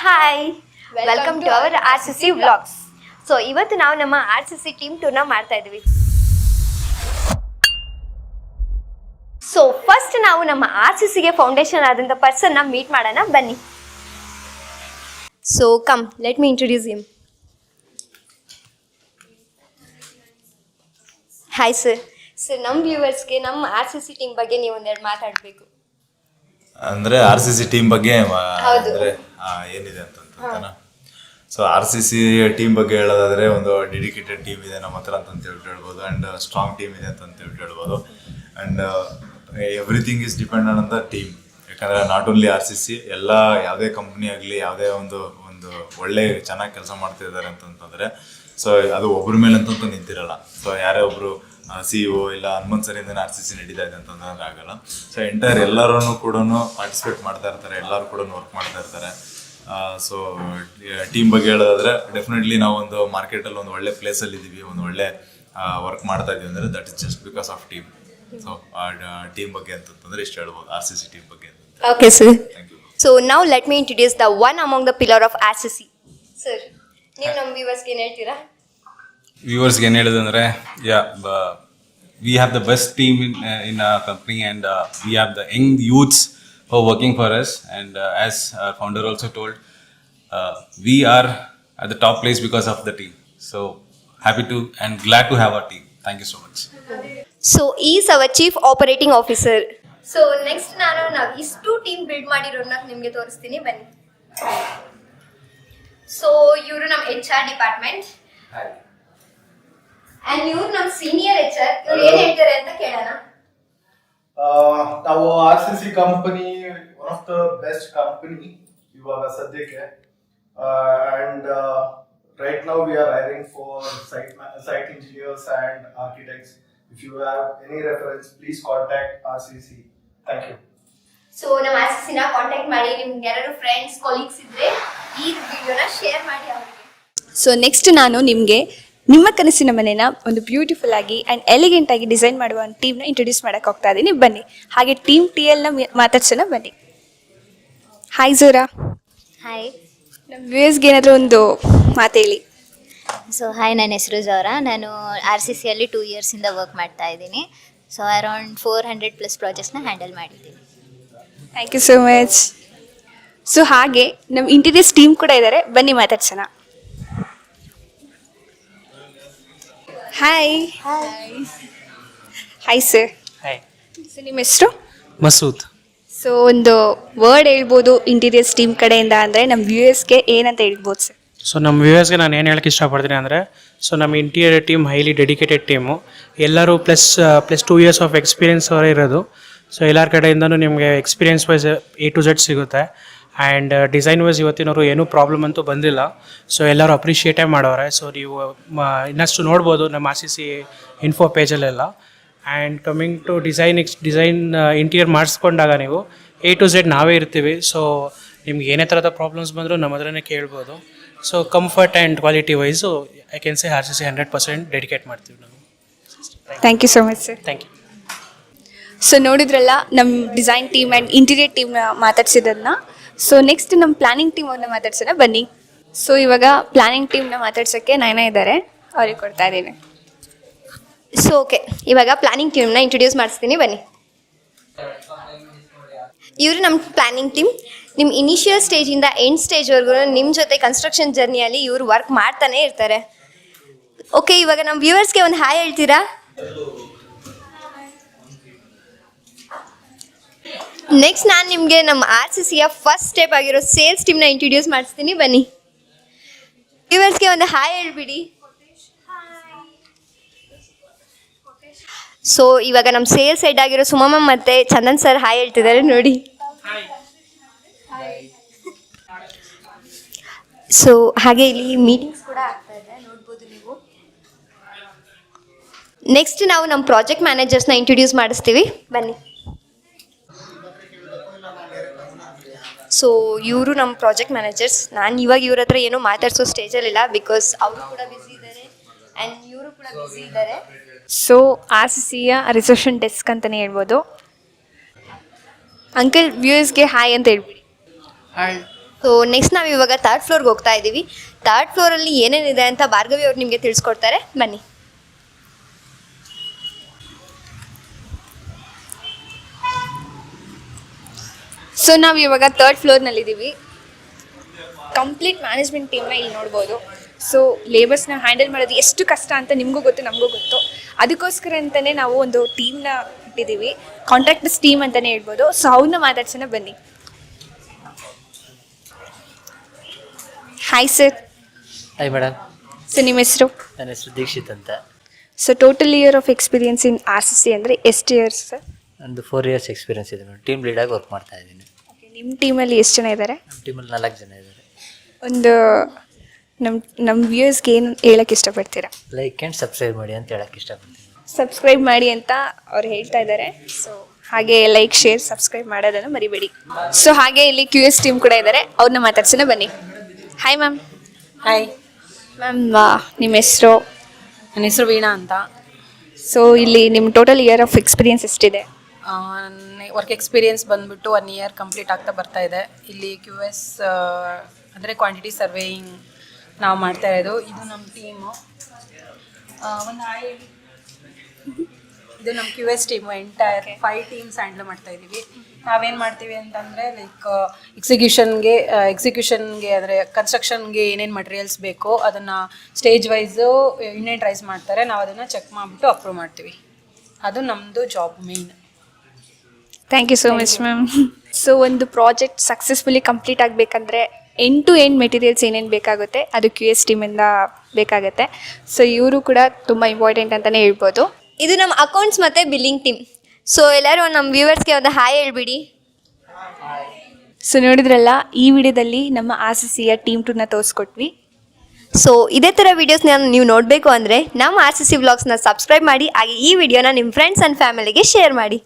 Hi welcome to our RCC vlogs. So ಇವತ್ತು ನಾವು ನಮ್ಮ RCC ಟೀಮ್ ಟೂರ್ನ ಮಾಡ್ತಾ ಇದ್ವಿ. ಸೊ ಫಸ್ಟ್ ನಾವು ನಮ್ಮ RCCಗೆ ಫೌಂಡೇಶನ್ ಆದಂಥ ಪರ್ಸನ್ನ ಮೀಟ್ ಮಾಡೋಣ ಬನ್ನಿ. So come let me introduce him. Hi sir. Sir ನಮ್ಮ ವ್ಯೂವರ್ಸ್ಗೆ ನಮ್ಮ RCC ಟೀಮ್ ಬಗ್ಗೆ ನೀವು ಒಂದೆರಡು ಮಾತಾಡಬೇಕು. ಅಂದರೆ RCC ಟೀಮ್ ಬಗ್ಗೆ ಅಂದರೆ ಏನಿದೆ ಅಂತಂತಾನ. ಸೊ RCC ಟೀಮ್ ಬಗ್ಗೆ ಹೇಳೋದಾದರೆ ಒಂದು ಡೆಡಿಕೇಟೆಡ್ ಟೀಮ್ ಇದೆ ನಮ್ಮ ಹತ್ರ ಅಂತ ಹೇಳ್ಬೋದು. ಆ್ಯಂಡ್ ಸ್ಟ್ರಾಂಗ್ ಟೀಮ್ ಇದೆ ಅಂತ ಹೇಳ್ಬೋದು. And everything is depend on the team. ಯಾಕಂದರೆ ನಾಟ್ ಓನ್ಲಿ RCC, ಎಲ್ಲ ಯಾವುದೇ ಕಂಪ್ನಿ ಆಗಲಿ ಯಾವುದೇ ಒಂದು ಒಳ್ಳೆ ಚೆನ್ನಾಗಿ ಕೆಲಸ ಮಾಡ್ತಿದ್ದಾರೆ ಅಂತಂತಂದರೆ ಸೊ ಅದು ಒಬ್ಬರ ಮೇಲೆ ಅಂತಂತೂ ನಿಂತಿರಲ್ಲ. ಸೊ ಯಾರೇ ಒಬ್ಬರು CEO ಇಲ್ಲ ಹನುಮಂತ್ ಸರಿಂದನೇ RCC ನಡೀತಾ ಇದೆ ಅಂತಂದ್ರೆ ಆಗಲ್ಲ. ಸೊ ಎಂಟೈರ್ ಎಲ್ಲರೂ ಕೂಡ ಪಾರ್ಟಿಸಿಪೇಟ್ ಮಾಡ್ತಾ ಇರ್ತಾರೆ, ಎಲ್ಲರೂ ಕೂಡ ವರ್ಕ್ ಮಾಡ್ತಾ ಇರ್ತಾರೆ. ಸೊ ಟೀಮ್ ಬಗ್ಗೆ ಹೇಳೋದಾದ್ರೆ ಡೆಫಿನೆಟ್ಲಿ ನಾವು ಒಂದು ಮಾರ್ಕೆಟಲ್ಲಿ ಒಂದು ಒಳ್ಳೆ ಪ್ಲೇಸಲ್ಲಿ ಇದ್ದೀವಿ, ಒಂದು ಒಳ್ಳೆ ವರ್ಕ್ ಮಾಡ್ತಾ ಇದೀವಿ ಅಂದರೆ that is just because of team. So team ಬಗ್ಗೆ ಅಂತಂದ್ರೆ ಇಷ್ಟು ಹೇಳ್ಬೋದು RCC ಟೀಮ್ ಬಗ್ಗೆ. Okay sir. So now let me introduce the one among the pillar of RCC. Sir ನೀವು ನಮ್ಮ ವ್ಯೂವರ್ಸ್ಗೆ ಏನು ಹೇಳ್ತೀರಾ? ವ್ಯೂವರ್ಸ್ಗೆ ಏನು ಹೇಳೋದಂದರೆ we have the best team in our company, and we have the young youths who are working for us, and as our founder also told, we are at the top place because of the team. So happy to and glad to have our team. Thank you so much. So he is our chief operating officer. So next ನಾವು ಇಷ್ಟು team build ಮಾಡಿರೋದನ್ನ ನಿಮಗೆ ತೋರಿಸ್ತೀನಿ ಬನ್ನಿ. So ಇವರು ನಮ್ಮ HR department and ಇವ್ರು ನಮ್ಮ ಸೀನಿಯರ್ HR. ಇವ್ರು ಏನ್ ಹೇಳ್ತಾರೆ ಅಂತ ಕೇಳೋಣ. ನಾವು RCC company one of the best company ಇವಾಗ ಸದ್ಯಕ್ಕೆ. And right now we are hiring for site engineers and architects. If you have any reference please contact RCC. Thank you. So ನಮ್ಮ RCC ನ ಕಾಂಟ್ಯಾಕ್ಟ್ ಮಾಡಿ. ನಿಮ್ಗೆ ಯಾರು friends colleagues ಇದ್ರೆ ಈ ವಿಡಿಯೋನ ಶೇರ್ ಮಾಡಿ ಅವರಿಗೆ. ಸೊ ನೆಕ್ಸ್ಟ್ ನಾನು ನಿಮಗೆ ನಿಮ್ಮ ಕನಸಿನ ಮನೆನ ಒಂದು ಬ್ಯೂಟಿಫುಲ್ ಆಗಿ ಆ್ಯಂಡ್ ಎಲಿಗೆಂಟ್ ಆಗಿ ಡಿಸೈನ್ ಮಾಡುವ ಒಂದು ಟೀಮ್ನ ಇಂಟ್ರೊಡ್ಯೂಸ್ ಮಾಡೋಕೆ ಹೋಗ್ತಾ ಇದ್ದೀನಿ, ಬನ್ನಿ. ಹಾಗೆ ಟೀಮ್ TL ಮಾತಾಡ್ಸೋಣ ಬನ್ನಿ. ಹಾಯ್ ಝೋರಾ. ಹಾಯ್. ನಮ್ಮ ವ್ಯೂವರ್ಸ್ಗೆ ಏನಾದರೂ ಒಂದು ಮಾತು ಹೇಳಿ. ಸೊ ಹಾಯ್, ನನ್ನ ಹೆಸರು ಝೋರಾ. ನಾನು RCCಯಲ್ಲಿ 2 ಇಯರ್ಸಿಂದ ವರ್ಕ್ ಮಾಡ್ತಾ ಇದ್ದೀನಿ. ಸೊ ಅರೌಂಡ್ 400+ ಪ್ರಾಜೆಕ್ಟ್ಸ್ನ ಹ್ಯಾಂಡಲ್ ಮಾಡಿದ್ದೀನಿ. Thank you so much. So ಹಾಗೆ ನಮ್ಮ ಇಂಟೀರಿಯರ್ಸ್ ಟೀಮ್ ಕೂಡ ಇದ್ದಾರೆ, ಬನ್ನಿ ಮಾತಾಡ್ಸೋಣ. Hi. Hi sir. Hi. So ನಿಮ್ಮ ಹೆಸರು? ಮಸೂದ್. ಸೊ ಒಂದು ವರ್ಡ್ ಹೇಳ್ಬೋದು ಇಂಟೀರಿಯರ್ಸ್ ಟೀಮ್ ಕಡೆಯಿಂದ ಅಂದರೆ ನಮ್ಮ ವ್ಯೂವರ್ಸ್ಗೆ ಏನಂತ ಹೇಳ್ಬೋದು ಸರ್? ಸೊ ನಮ್ಮ ವ್ಯೂವರ್ಸ್ಗೆ ನಾನು ಏನು ಹೇಳಕ್ಕೆ ಇಷ್ಟಪಡ್ತೀನಿ ಅಂದರೆ, ಸೊ ನಮ್ಮ interior team highly dedicated team. ಎಲ್ಲರೂ ಪ್ಲಸ್ 2 ಇಯರ್ಸ್ ಆಫ್ ಎಕ್ಸ್ಪೀರಿಯನ್ಸ್ ಅವರೇ ಇರೋದು. ಸೊ ಎಲ್ಲರ ಕಡೆಯಿಂದನೂ ನಿಮಗೆ experience wise A to Z ಸಿಗುತ್ತೆ. ಆ್ಯಂಡ್ ಡಿಸೈನ್ ವೈಸ್ ಇವತ್ತಿನವರು ಏನೂ ಪ್ರಾಬ್ಲಮ್ ಅಂತೂ ಬಂದಿಲ್ಲ. ಸೊ ಎಲ್ಲರೂ ಅಪ್ರಿಷಿಯೇಟೇ ಮಾಡೋರೆ. ಸೊ ನೀವು ಇನ್ನಷ್ಟು ನೋಡ್ಬೋದು ನಮ್ಮ RCC ಇನ್ಫೋ ಪೇಜಲ್ಲೆಲ್ಲ. And coming to design interior ಮಾಡಿಸ್ಕೊಂಡಾಗ ನೀವು A to Z ನಾವೇ ಇರ್ತೀವಿ. ಸೊ ನಿಮ್ಗೆ ಏನೇ ಥರದ ಪ್ರಾಬ್ಲಮ್ಸ್ ಬಂದರೂ ನಮ್ಮ ಹತ್ರನೇ ಕೇಳ್ಬೋದು. So comfort and quality wise I can say RCC 100% dedicate ಮಾಡ್ತೀವಿ ನಾವು. Thank you so much sir. Thank you. So ನೋಡಿದ್ರಲ್ಲ ನಮ್ಮ ಡಿಸೈನ್ ಟೀಮ್ ಆ್ಯಂಡ್ ಇಂಟೀರಿಯರ್ ಟೀಮ್ನ ಮಾತಾಡ್ಸಿದ್ದನ್ನ. ಸೊ ನೆಕ್ಸ್ಟ್ ನಮ್ಮ ಪ್ಲಾನಿಂಗ್ ಟೀಮ್ ಅವ್ರನ್ನ ಮಾತಾಡ್ಸೋಣ ಬನ್ನಿ. ಸೊ ಇವಾಗ ಪ್ಲಾನಿಂಗ್ ಟೀಮ್ನ ಮಾತಾಡ್ಸೋಕ್ಕೆ ನಯನ ಇದ್ದಾರೆ, ಅವ್ರಿಗೆ ಕೊಡ್ತಾ ಇದ್ದೀನಿ. ಸೊ ಓಕೆ, ಇವಾಗ ಪ್ಲಾನಿಂಗ್ ಟೀಮ್ನ ಇಂಟ್ರೊಡ್ಯೂಸ್ ಮಾಡಿಸ್ತೀನಿ ಬನ್ನಿ. ಇವರು ನಮ್ಮ ಪ್ಲಾನಿಂಗ್ ಟೀಮ್. ನಿಮ್ಮ ಇನಿಷಿಯಲ್ ಸ್ಟೇಜಿಂದ ಎಂಡ್ ಸ್ಟೇಜ್ವರೆಗೂ ನಿಮ್ಮ ಜೊತೆ ಕನ್ಸ್ಟ್ರಕ್ಷನ್ ಜರ್ನಿಯಲ್ಲಿ ಇವರು ವರ್ಕ್ ಮಾಡ್ತಾನೆ ಇರ್ತಾರೆ. ಓಕೆ, ಇವಾಗ ನಮ್ಮ ವ್ಯೂವರ್ಸ್ಗೆ ಒಂದು ಹಾಯ್ ಹೇಳ್ತೀರಾ? ನೆಕ್ಸ್ಟ್ ನಾನು ನಿಮಗೆ ನಮ್ಮ RCCಯ ಫಸ್ಟ್ ಸ್ಟೆಪ್ ಆಗಿರೋ ಸೇಲ್ಸ್ ಟೀಮ್ನ ಇಂಟ್ರೊಡ್ಯೂಸ್ ಮಾಡಿಸ್ತೀನಿ ಬನ್ನಿ. ವ್ಯೂವರ್ಸ್ಗೆ ಒಂದು ಹಾಯ್ ಹೇಳ್ಬಿಡಿ. ಸೊ ಇವಾಗ ನಮ್ಮ ಸೇಲ್ಸ್ ಹೆಡ್ ಆಗಿರೋ ಸುಮಮ್ಮ ಮತ್ತು ಚಂದನ್ ಸರ್ ಹಾಯ್ ಹೇಳ್ತಿದ್ದಾರೆ ನೋಡಿ. ಸೊ ಹಾಗೆ ಇಲ್ಲಿ ಮೀಟಿಂಗ್ಸ್ ಕೂಡ ಆಗ್ತಾ ಇದೆ, ನೋಡ್ಬೋದು ನೀವು. ನೆಕ್ಸ್ಟ್ ನಾವು ನಮ್ಮ ಪ್ರಾಜೆಕ್ಟ್ ಮ್ಯಾನೇಜರ್ಸ್ನ ಇಂಟ್ರೊಡ್ಯೂಸ್ ಮಾಡಿಸ್ತೀವಿ ಬನ್ನಿ. ಸೊ ಇವರು ನಮ್ಮ ಪ್ರಾಜೆಕ್ಟ್ ಮ್ಯಾನೇಜರ್ಸ್. ನಾನು ಇವಾಗ ಇವ್ರ ಹತ್ರ ಏನೂ ಮಾತಾಡ್ಸೋ ಸ್ಟೇಜಲ್ಲಿಲ್ಲ, ಬಿಕಾಸ್ ಅವರು ಕೂಡ ಬ್ಯುಸಿ ಇದ್ದಾರೆ ಆ್ಯಂಡ್ ಇವರು ಕೂಡ ಬ್ಯುಸಿ ಇದ್ದಾರೆ. ಸೊ RCCಯ ರಿಸೆಪ್ಷನ್ ಡೆಸ್ಕ್ ಅಂತಲೇ ಹೇಳ್ಬೋದು. ಅಂಕಲ್ ವ್ಯೂವರ್ಸ್ಗೆ ಹಾಯ್ ಅಂತ ಹೇಳ್ಬಿಡಿ. ಹಾಯ್, ಸೊ ನೆಕ್ಸ್ಟ್ ನಾವು ಇವಾಗ ಥರ್ಡ್ ಫ್ಲೋರ್ಗೆ ಹೋಗ್ತಾ ಇದ್ದೀವಿ. ಥರ್ಡ್ ಫ್ಲೋರಲ್ಲಿ ಏನೇನಿದೆ ಅಂತ ಭಾರ್ಗವಿ ಅವ್ರು ನಿಮಗೆ ತಿಳಿಸ್ಕೊಡ್ತಾರೆ, ಬನ್ನಿ. ಸೊ ನಾವು ಇವಾಗ ಥರ್ಡ್ ಫ್ಲೋರ್ನಲ್ಲಿದ್ದೀವಿ. ಕಂಪ್ಲೀಟ್ ಮ್ಯಾನೇಜ್ಮೆಂಟ್ ಟೀಮ್ನ ಇಲ್ಲಿ ನೋಡ್ಬೋದು. ಸೊ ಲೇಬರ್ಸ್ನ ಹ್ಯಾಂಡಲ್ ಮಾಡೋದು ಎಷ್ಟು ಕಷ್ಟ ಅಂತ ನಿಮಗೂ ಗೊತ್ತು, ನಮಗೂ ಗೊತ್ತು. ಅದಕ್ಕೋಸ್ಕರ ಅಂತಲೇ ನಾವು ಒಂದು ಟೀಮ್ನ ಇಟ್ಟಿದ್ದೀವಿ, ಕಾಂಟ್ರಾಕ್ಟರ್ಸ್ ಟೀಮ್ ಅಂತಲೇ ಹೇಳ್ಬೋದು. ಸೊ ಅವ್ರನ್ನ ಮಾತಾಡ್ಸೋಣ ಬನ್ನಿ. Hi sir. Hi madam. So ನಿಮ್ಮ ಹೆಸರು? ನನ್ನ ಹೆಸರು ದೀಕ್ಷಿತ್ ಅಂತ. So total year of experience in RCC ಅಂದರೆ ಎಷ್ಟು ಇಯರ್ಸ್ ಸರ್? ಒಂದು 4 years ಎಕ್ಸ್ಪೀರಿಯನ್ಸ್ ಇದೆ ಮೇಡಮ್. ಟೀಮ್ ಲೀಡಾಗಿ ವರ್ಕ್ ಮಾಡ್ತಾ ಇದ್ದೀನಿ. ನಿಮ್ಮ ಟೀಮಲ್ಲಿ ಎಷ್ಟು ಜನ ಇದ್ದಾರೆ? ನಮ್ಮ ಟೀಮಲ್ಲಿ 4 ಜನ ಇದ್ದಾರೆ. ಒಂದು ನಮ್ಮ ವ್ಯೂಯರ್ಸ್ಗೆ ಏನು ಹೇಳಕ್ಕೆ ಇಷ್ಟಪಡ್ತೀರಾ? ಲೈಕ್ ಆ್ಯಂಡ್ ಸಬ್ಸ್ಕ್ರೈಬ್ ಮಾಡಿ ಅಂತ ಹೇಳಕ್ಕೆ ಇಷ್ಟಪಡ್ತೀನಿ. ಸಬ್ಸ್ಕ್ರೈಬ್ ಮಾಡಿ ಅಂತ ಅವ್ರು ಹೇಳ್ತಾ ಇದ್ದಾರೆ. ಸೊ ಹಾಗೆ ಲೈಕ್, ಶೇರ್, ಸಬ್ಸ್ಕ್ರೈಬ್ ಮಾಡೋದನ್ನು ಮರಿಬೇಡಿ. ಸೊ ಹಾಗೆ ಇಲ್ಲಿ QS ಟೀಮ್ ಕೂಡ ಇದ್ದಾರೆ, ಅವ್ರನ್ನ ಮಾತಾಡ್ಸೋಣ ಬನ್ನಿ. Hi ma'am. ಹಾಯ್ ಮ್ಯಾಮ್, ನಿಮ್ಮ ಹೆಸರು? ನನ್ನ ಹೆಸರು ವೀಣಾ ಅಂತ. ಸೊ ಇಲ್ಲಿ ನಿಮ್ಮ ಟೋಟಲ್ ಇಯರ್ ಆಫ್ ಎಕ್ಸ್ಪೀರಿಯನ್ಸ್ ಎಷ್ಟಿದೆ? ವರ್ಕ್ ಎಕ್ಸ್ಪೀರಿಯನ್ಸ್ ಬಂದುಬಿಟ್ಟು 1 year ಕಂಪ್ಲೀಟ್ ಆಗ್ತಾ ಬರ್ತಾ ಇದೆ. ಇಲ್ಲಿ QS ಅಂದರೆ ಕ್ವಾಂಟಿಟಿ ಸರ್ವೇಯಿಂಗ್ ನಾವು ಮಾಡ್ತಾ ಇರೋದು. ಇದು ನಮ್ಮ ಟೀಮು. ಇದು ನಮ್ಮ QS team. Entire 5 teams handle ಮಾಡ್ತಾ ಇದ್ದೀವಿ. ನಾವೇನು ಮಾಡ್ತೀವಿ ಅಂತಂದರೆ ಲೈಕ್ ಎಕ್ಸಿಕ್ಯೂಷನ್ಗೆ ಅಂದರೆ ಕನ್ಸ್ಟ್ರಕ್ಷನ್ಗೆ ಏನೇನು ಮಟೀರಿಯಲ್ಸ್ ಬೇಕೋ ಅದನ್ನು ಸ್ಟೇಜ್ ವೈಸು ಇನ್ವೆಂಟ್ರೈಸ್ ಮಾಡ್ತಾರೆ. ನಾವು ಅದನ್ನು ಚೆಕ್ ಮಾಡಿಬಿಟ್ಟು ಅಪ್ರೂವ್ ಮಾಡ್ತೀವಿ. ಅದು ನಮ್ಮದು job main. Thank you so much ma'am. So ಒಂದು ಪ್ರಾಜೆಕ್ಟ್ ಸಕ್ಸಸ್ಫುಲಿ ಕಂಪ್ಲೀಟ್ ಆಗಬೇಕಂದ್ರೆ ಎಂಡ್ ಟು ಎಂಡ್ ಮೆಟೀರಿಯಲ್ಸ್ ಏನೇನು ಬೇಕಾಗುತ್ತೆ ಅದು QS ಟೀಮಿಂದ ಬೇಕಾಗುತ್ತೆ. ಸೊ ಇವರು ಕೂಡ ತುಂಬ ಇಂಪಾರ್ಟೆಂಟ್ ಅಂತಲೇ ಹೇಳ್ಬೋದು. ಇದು ನಮ್ಮ ಅಕೌಂಟ್ಸ್ ಮತ್ತು ಬಿಲ್ಲಿಂಗ್ ಟೀಮ್. ಸೊ ಎಲ್ಲರೂ ನಮ್ಮ ವ್ಯೂವರ್ಸ್ಗೆ ಒಂದು ಹಾಯ್ ಹೇಳ್ಬಿಡಿ. ಸೊ ನೋಡಿದ್ರಲ್ಲ, ಈ ವಿಡಿಯೋದಲ್ಲಿ ನಮ್ಮ RCCಯ ಟೀಮ್ ಟೂರ್ನ ತೋರಿಸ್ಕೊಟ್ವಿ. ಸೊ ಇದೇ ಥರ ವೀಡಿಯೋಸ್ನ ನೀವು ನೋಡಬೇಕು ಅಂದರೆ ನಮ್ಮ RCC ವ್ಲಾಗ್ಸ್ನ ಸಬ್ಸ್ಕ್ರೈಬ್ ಮಾಡಿ, ಹಾಗೆ ಈ ವಿಡಿಯೋನ ನಿಮ್ಮ ಫ್ರೆಂಡ್ಸ್ ಆ್ಯಂಡ್ ಫ್ಯಾಮಿಲಿಗೆ ಶೇರ್ ಮಾಡಿ.